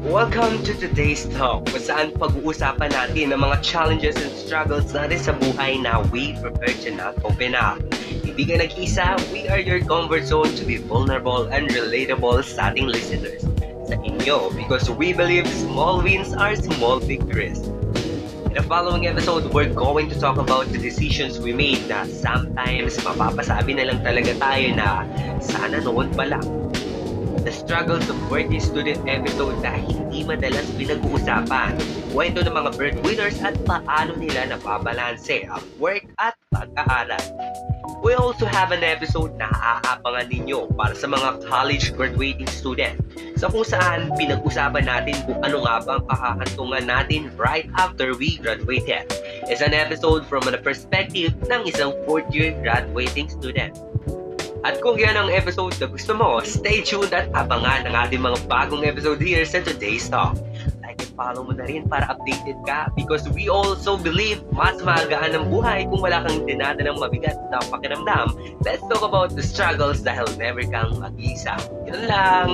Welcome to today's talk kung saan pag-uusapan natin ang mga challenges and struggles natin sa buhay na we prefer to not open up. Hindi ka nag-isa, we are your comfort zone to be vulnerable and relatable sa ating listeners. Sa inyo, because we believe small wins are small victories. In the following episode, we're going to talk about the decisions we made na sometimes mapapasabi na lang talaga tayo na sana noon pa lang. The struggles of working student episode na hindi madalas pinag-uusapan. Kwento ng mga breadwinners at paano nila nababalanse ang work at pag-aaral. We also have an episode na aabangan ninyo para sa mga college graduating student sa kung saan pinag-usapan natin kung ano nga bang kahahantungan natin right after we graduated. It's an episode from the perspective ng isang fourth year graduating student. At kung yan ang episode na gusto mo, stay tuned at abangan ang ating mga bagong episode here sa today's talk. Like and follow mo na rin para updated ka because we also believe mas magaan ang buhay kung wala kang dinadalang mabigat na pakiramdam. Let's talk about the struggles dahil never kang mag-isa. Yun lang!